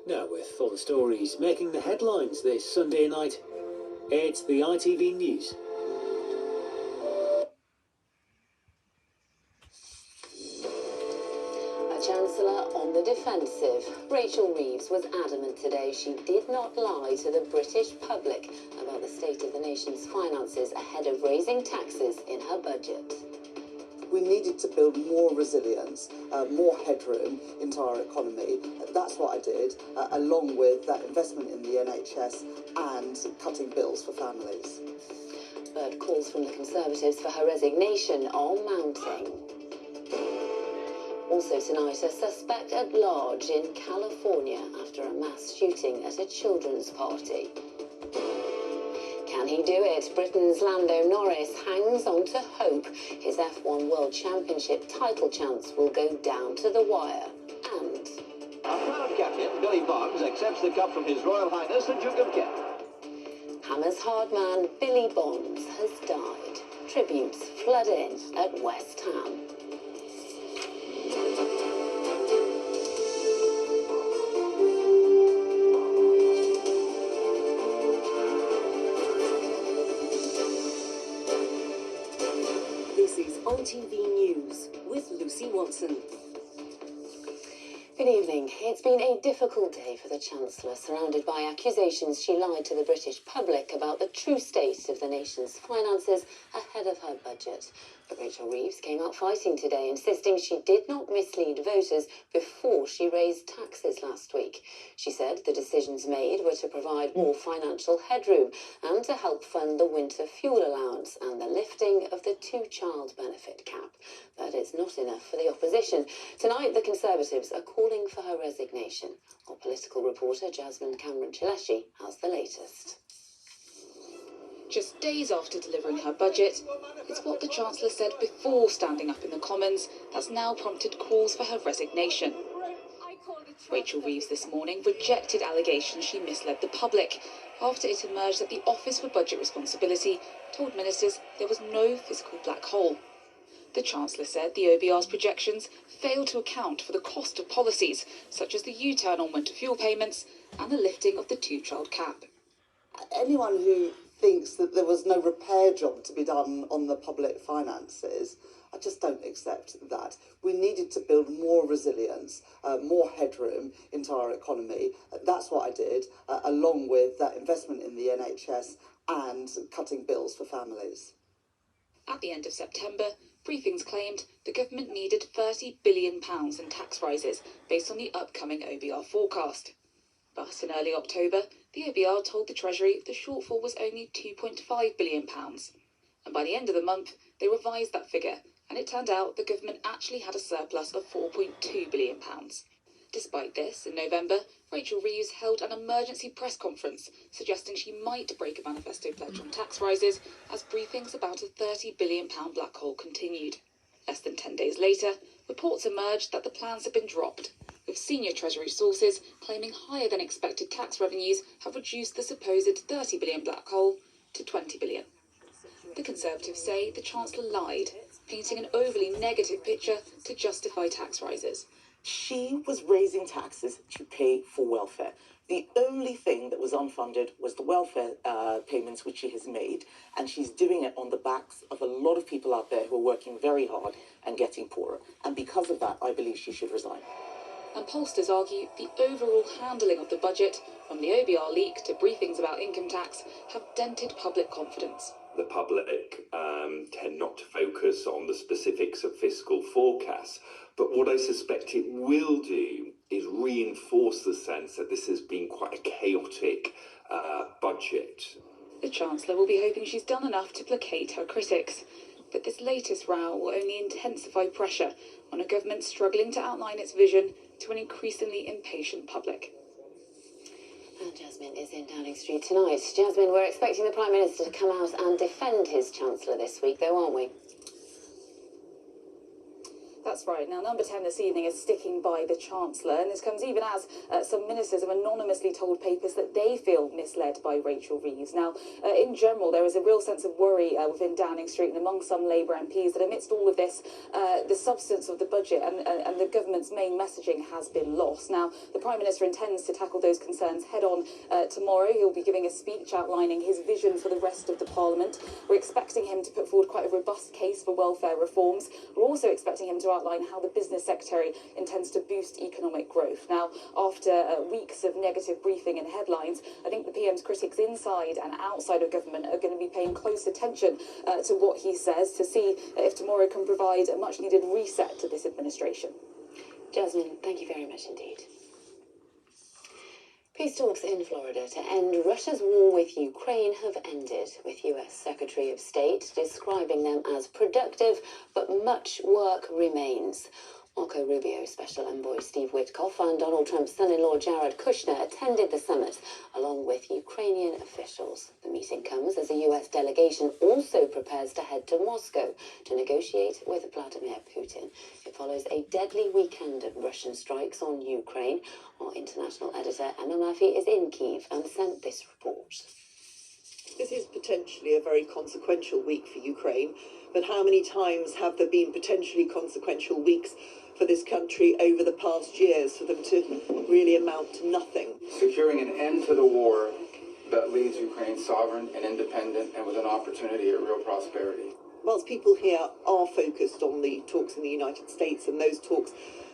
Now with all the stories making the headlines this Sunday night, it's the ITV News. A Chancellor on the defensive. Rachel Reeves was adamant today she did not lie to the British public about the state of the nation's finances ahead of raising taxes in her budget. We needed to build more resilience, more headroom into our economy. That's what I did, along with that investment in the NHS and cutting bills for families. But calls from the Conservatives for her resignation are mounting. Also tonight, a suspect at large in California after a mass shooting at a children's party. Can he do it? Britain's Lando Norris hangs on to hope. His F1 World Championship title chance will go down to the wire. And a proud captain, Billy Bonds, accepts the cup from His Royal Highness the Duke of Kent. Hammer's hard man Billy Bonds has died. Tributes flood in at West Ham. This is ITV News with Lucy Watson. Good evening. It's been a difficult day for the Chancellor, surrounded by accusations she lied to the British public about the true state of the nation's finances ahead of her budget. But Rachel Reeves came out fighting today, insisting she did not mislead voters before she raised taxes last week. She said the decisions made were to provide more financial headroom and to help fund the winter fuel allowance and the lifting of the two-child benefit cap. But it's not enough for the opposition. Tonight, the Conservatives are calling for her resignation. Our political reporter Jasmine Cameron-Chileshi has the latest. Just days after delivering her budget, it's what the Chancellor said before standing up in the Commons that's now prompted calls for her resignation. Rachel Reeves this morning rejected allegations she misled the public after it emerged that the Office for Budget Responsibility told ministers there was no fiscal black hole. The Chancellor said the OBR's projections failed to account for the cost of policies, such as the U-turn on winter fuel payments and the lifting of the two-child cap. Anyone who thinks that there was no repair job to be done on the public finances, I just don't accept that. We needed to build more resilience, more headroom into our economy. That's what I did, along with that investment in the NHS and cutting bills for families. At the end of September, briefings claimed the government needed £30 billion in tax rises based on the upcoming OBR forecast. But in early October, the OBR told the Treasury the shortfall was only £2.5 billion. And by the end of the month, they revised that figure, and it turned out the government actually had a surplus of £4.2 billion. Despite this, in November, Rachel Reeves held an emergency press conference suggesting she might break a manifesto pledge on tax rises as briefings about a £30 billion black hole continued. Less than 10 days later, reports emerged that the plans had been dropped, with senior Treasury sources claiming higher than expected tax revenues have reduced the supposed £30 billion black hole to £20 billion. The Conservatives say the Chancellor lied, painting an overly negative picture to justify tax rises. She was raising taxes to pay for welfare. The only thing that was unfunded was the welfare payments which she has made, and she's doing it on the backs of a lot of people out there who are working very hard and getting poorer. And because of that, I believe she should resign. And pollsters argue the overall handling of the budget, from the OBR leak to briefings about income tax, have dented public confidence. The public tend not to focus on the specifics of fiscal forecasts, but what I suspect it will do is reinforce the sense that this has been quite a chaotic budget. The Chancellor will be hoping she's done enough to placate her critics, but this latest row will only intensify pressure on a government struggling to outline its vision to an increasingly impatient public. And Jasmine is in Downing Street tonight. Jasmine, we're expecting the Prime Minister to come out and defend his Chancellor this week, though, aren't we? That's right. Now, number 10 this evening is sticking by the Chancellor, and this comes even as some ministers have anonymously told papers that they feel misled by Rachel Reeves. Now, in general, there is a real sense of worry within Downing Street and among some Labour MPs that amidst all of this, the substance of the budget and the government's main messaging has been lost. Now, the Prime Minister intends to tackle those concerns head-on tomorrow. He'll be giving a speech outlining his vision for the rest of the Parliament. We're expecting him to put forward quite a robust case for welfare reforms. We're also expecting him to outline how the Business Secretary intends to boost economic growth. Now, after weeks of negative briefing and headlines, I think the PM's critics inside and outside of government are going to be paying close attention to what he says to see if tomorrow can provide a much-needed reset to this administration. Jasmine, thank you very much indeed. Peace talks in Florida to end Russia's war with Ukraine have ended, with US Secretary of State describing them as productive, but much work remains. Marco Rubio Special Envoy Steve Witkoff and Donald Trump's son-in-law Jared Kushner attended the summit, along with Ukrainian officials. The meeting comes as a US delegation also prepares to head to Moscow to negotiate with Vladimir Putin. It follows a deadly weekend of Russian strikes on Ukraine. Our international editor Emma Murphy is in Kyiv and sent this report. This is potentially a very consequential week for Ukraine, but how many times have there been potentially consequential weeks for this country over the past years for them to really amount to nothing? Securing an end to the war that leaves Ukraine sovereign and independent and with an opportunity at real prosperity. Whilst people here are focused on the talks in the United States and those talks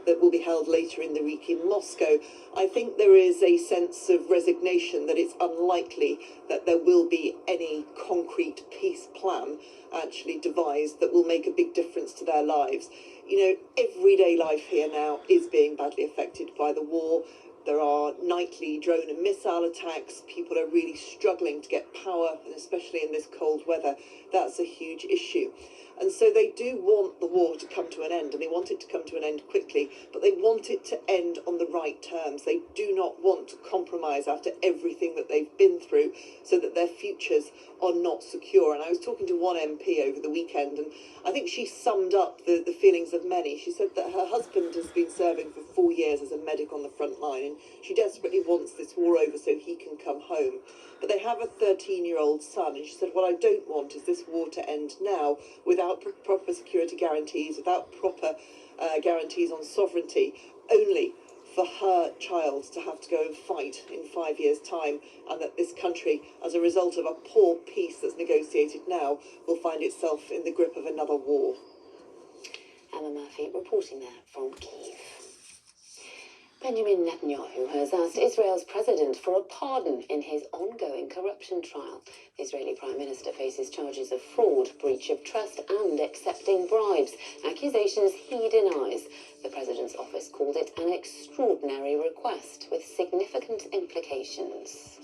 that will be held later in the week in Moscow, I think there is a sense of resignation that it's unlikely that there will be any concrete peace plan actually devised that will make a big difference to their lives. You know, everyday life here now is being badly affected by the war. There are nightly drone and missile attacks. People are really struggling to get power, and especially in this cold weather, that's a huge issue. And so they do want the war to come to an end, and they want it to come to an end quickly, but they want it to end on the right terms. They do not want to compromise after everything that they've been through so that their futures are not secure. And I was talking to one MP over the weekend, and I think she summed up the feelings of many. She said that her husband has been serving for 4 years as a medic on the front line, and she desperately wants this war over so he can come home. But they have a 13-year-old son, and she said, what I don't want is this war to end now without proper security guarantees, without proper guarantees on sovereignty, only for her child to have to go and fight in 5 years' time, and that this country, as a result of a poor peace that's negotiated now, will find itself in the grip of another war. Emma Murphy reporting there from Kyiv. Benjamin Netanyahu has asked Israel's president for a pardon in his ongoing corruption trial. The Israeli Prime Minister faces charges of fraud, breach of trust and accepting bribes, accusations he denies. The president's office called it an extraordinary request with significant implications.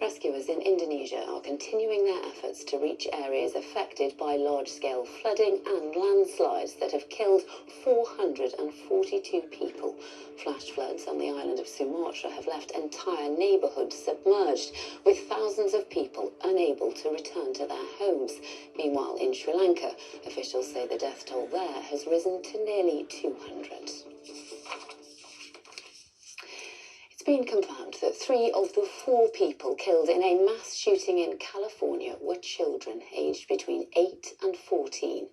Rescuers in Indonesia are continuing their efforts to reach areas affected by large-scale flooding and landslides that have killed 442 people. Flash floods on the island of Sumatra have left entire neighbourhoods submerged, with thousands of people unable to return to their homes. Meanwhile, in Sri Lanka, officials say the death toll there has risen to nearly 200. It's been confirmed that 3 of the 4 people killed in a mass shooting in California were children aged between 8 and 14.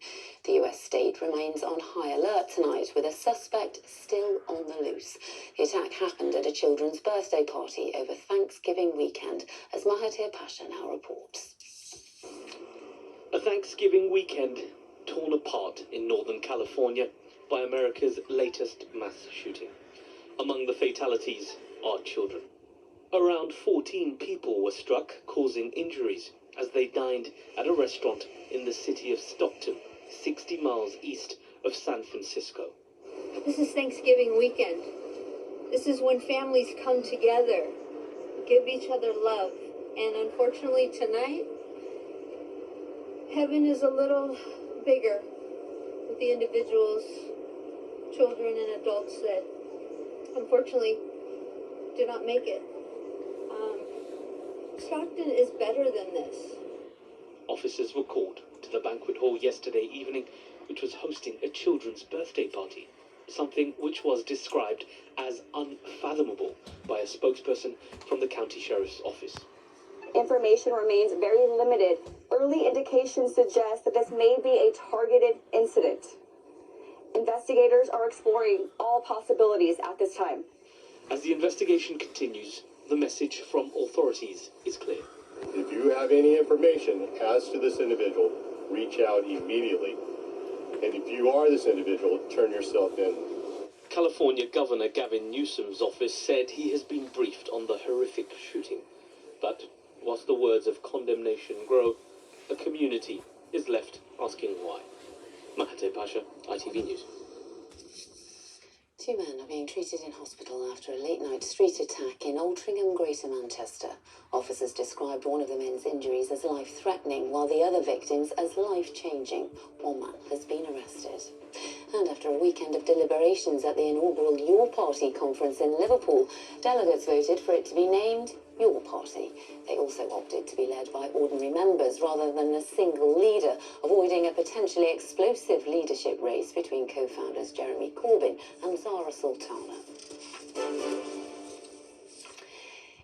The US state remains on high alert tonight, with a suspect still on the loose. The attack happened at a children's birthday party over Thanksgiving weekend, as Mahathir Pasha now reports. A Thanksgiving weekend torn apart in Northern California by America's latest mass shooting. Among the fatalities are children. Around 14 people were struck, causing injuries as they dined at a restaurant in the city of Stockton, 60 miles east of San Francisco. This is Thanksgiving weekend. This is when families come together, give each other love. And unfortunately tonight, heaven is a little bigger with the individuals, children and adults that unfortunately do not make it. Stockton is better than this. Officers were called to the banquet hall yesterday evening which was hosting a children's birthday party, something which was described as unfathomable by a spokesperson from the county sheriff's office. Information remains very limited. Early indications suggest that this may be a targeted incident. Investigators are exploring all possibilities at this time. As the investigation continues, the message from authorities is clear. If you have any information as to this individual, reach out immediately. And if you are this individual, turn yourself in. California Governor Gavin Newsom's office said he has been briefed on the horrific shooting. But whilst the words of condemnation grow, the community is left asking why. Mahathir Pasha, ITV News. Two men are being treated in hospital after a late-night street attack in Altrincham, Greater Manchester. Officers described one of the men's injuries as life-threatening, while the other victims as life-changing. One man has been arrested. And after a weekend of deliberations at the inaugural Your Party conference in Liverpool, delegates voted for it to be named Your Party. They also opted to be led by ordinary members rather than a single leader, avoiding a potentially explosive leadership race between co-founders Jeremy Corbyn and Zara Sultana.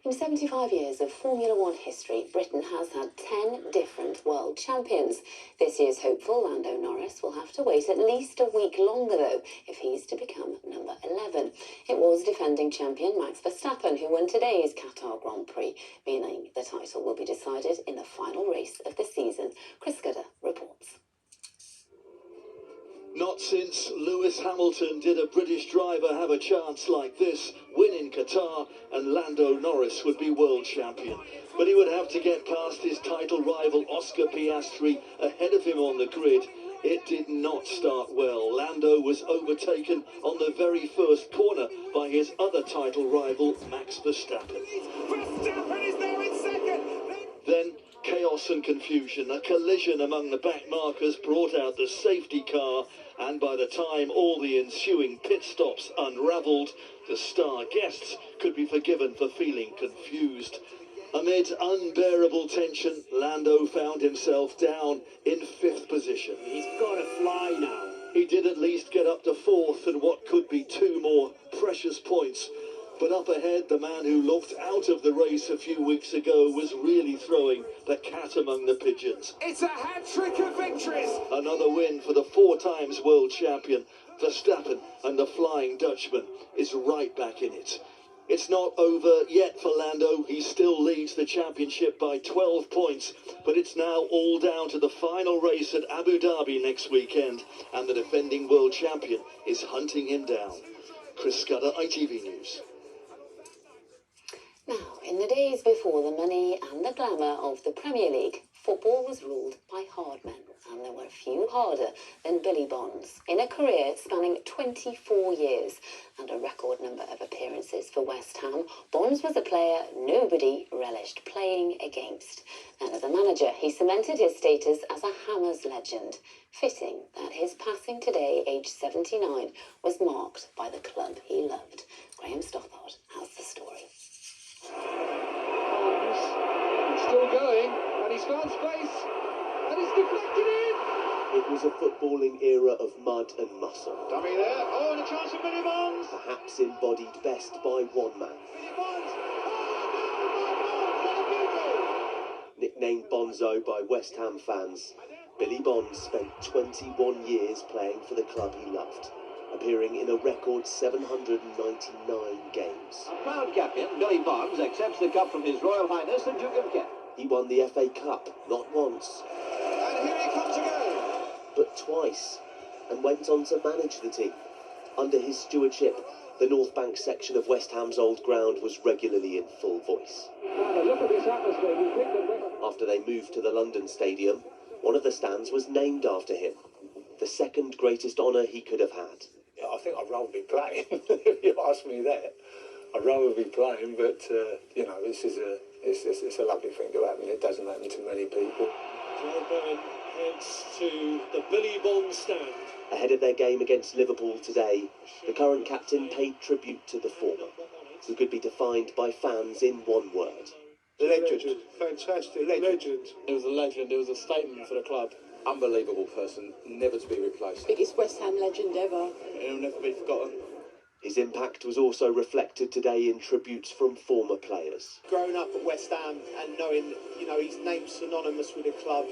In 75 years of Formula One history, Britain has had 10 different world champions. This year's hopeful Lando Norris will have to wait at least a week longer, though, if he's to become number 11. It was defending champion Max Verstappen who won today's Qatar Grand Prix, meaning the title will be decided in the final race of the season. Chris Scudder reports. Not since Lewis Hamilton did a British driver have a chance like this, win in Qatar, and Lando Norris would be world champion. But he would have to get past his title rival Oscar Piastri ahead of him on the grid. It did not start well. Lando was overtaken on the very first corner by his other title rival, Max Verstappen. Verstappen is now in second! Then chaos and confusion. A collision among the back markers brought out the safety car, and by the time all the ensuing pit stops unravelled, the star guests could be forgiven for feeling confused. Amid unbearable tension, Lando found himself down in 5th position. He's got to fly now. He did at least get up to 4th and what could be 2 more precious points. But up ahead, the man who looked out of the race a few weeks ago was really throwing the cat among the pigeons. It's a hat-trick of victories! Another win for the 4 times world champion. Verstappen and the Flying Dutchman is right back in it. It's not over yet for Lando. He still leads the championship by 12 points, but it's now all down to the final race at Abu Dhabi next weekend, and the defending world champion is hunting him down. Chris Scudder, ITV News. Now, in the days before the money and the glamour of the Premier League, football was ruled by hard men, and there were few harder than Billy Bonds. In a career spanning 24 years and a record number of appearances for West Ham, Bonds was a player nobody relished playing against. And as a manager, he cemented his status as a Hammers legend. Fitting that his passing today, aged 79, was marked by the club he loved. Graham Stothard has the story. It's still going, and he's found space, and it's deflected in! It was a footballing era of mud and muscle. Dummy there, oh, and a chance for Billy Bonds! Perhaps embodied best by one man. Billy Bonds! Oh, Nicknamed Bonzo by West Ham fans, Billy Bonds spent 21 years playing for the club he loved, appearing in a record 799 games. A proud captain, Billy Bonds, accepts the cup from His Royal Highness the Duke of Kent. He won the FA Cup, not once, and here he comes again, but twice, and went on to manage the team. Under his stewardship, the North Bank section of West Ham's old ground was regularly in full voice. Look at this atmosphere. After they moved to the London Stadium, one of the stands was named after him, the second greatest honour he could have had. Yeah, I think I'd rather be playing, if you ask me that. I'd rather be playing, but, you know, it's a lovely thing to happen. It doesn't happen to many people. John Bowen heads to the Billy Bonds stand. Ahead of their game against Liverpool today, the current captain paid tribute to the former, who could be defined by fans in one word. Legend. Fantastic. Legend. It was a legend. It was a statement for the club. unbelievable person, never to be replaced. Biggest West Ham legend ever. He'll never be forgotten. His impact was also reflected today in tributes from former players. Growing up at West Ham and knowing, you know, his name's synonymous with the club,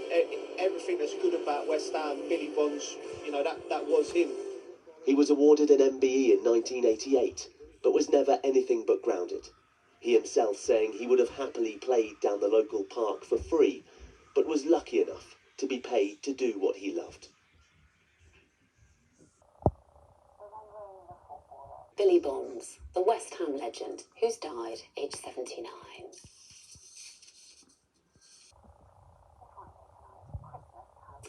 everything that's good about West Ham, Billy Bonds, you know, that was him. He was awarded an MBE in 1988, but was never anything but grounded. He himself saying he would have happily played down the local park for free, but was lucky enough to be paid to do what he loved. Billy Bonds, the West Ham legend, who's died aged 79.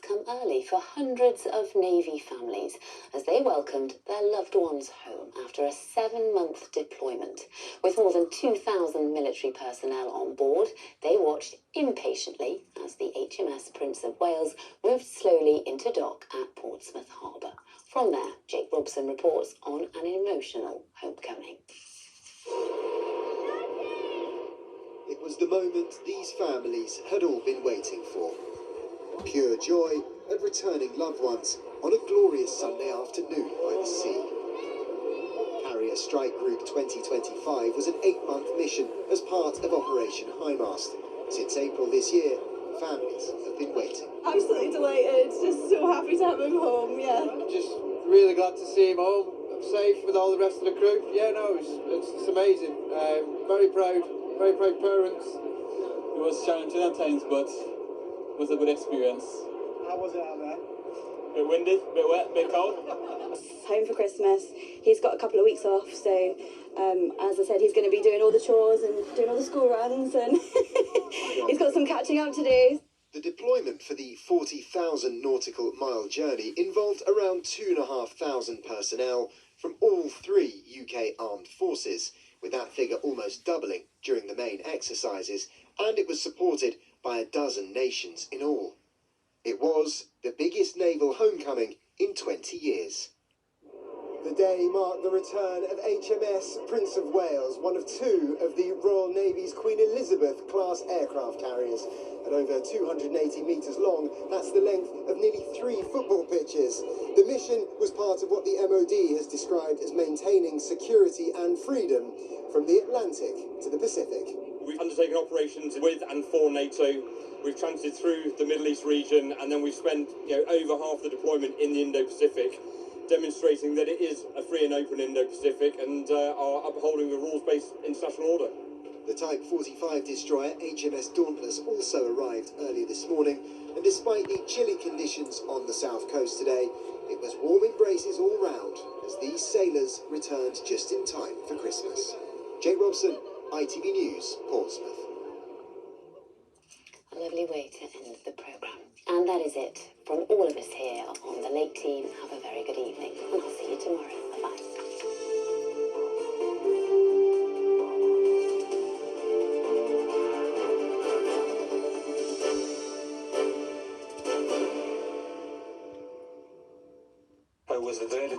Come early for hundreds of Navy families as they welcomed their loved ones home after a 7-month deployment. With more than 2,000 military personnel on board, they watched impatiently as the HMS Prince of Wales moved slowly into dock at Portsmouth Harbour. From there, Jake Robson reports on an emotional homecoming. It was the moment these families had all been waiting for. Pure joy at returning loved ones on a glorious Sunday afternoon by the sea. Carrier Strike Group 2025 was an 8-month mission as part of Operation Highmast. Since April this year, families have been waiting. Absolutely delighted, just so happy to have him home, yeah. Just really glad to see him home, safe with all the rest of the crew. Yeah, no, it's amazing. Very proud parents. It was challenging at times, but it was a good experience. How was it out there? Bit windy, bit wet, bit cold. Home for Christmas. He's got a couple of weeks off, so as I said, he's going to be doing all the chores and doing all the school runs, and he's got some catching up to do. The deployment for the 40,000 nautical mile journey involved around 2,500 personnel from all 3 UK armed forces, with that figure almost doubling during the main exercises, and it was supported by a dozen nations in all. It was the biggest naval homecoming in 20 years. The day marked the return of HMS Prince of Wales, one of 2 of the Royal Navy's Queen Elizabeth class aircraft carriers. At over 280 metres long, that's the length of nearly 3 football pitches. The mission was part of what the MOD has described as maintaining security and freedom from the Atlantic to the Pacific. We've undertaken operations with and for NATO. We've transited through the Middle East region, and then we've spent over half the deployment in the Indo-Pacific, demonstrating that it is a free and open Indo-Pacific and are upholding the rules-based international order. The Type 45 destroyer HMS Dauntless also arrived early this morning, and despite the chilly conditions on the south coast today, it was warm embraces all round as these sailors returned just in time for Christmas. Jake Robson, ITV News, Portsmouth. A lovely way to end the programme. And that is it from all of us here on the Late Team. Have a very good evening, and I'll see you tomorrow. Bye-bye. Was the day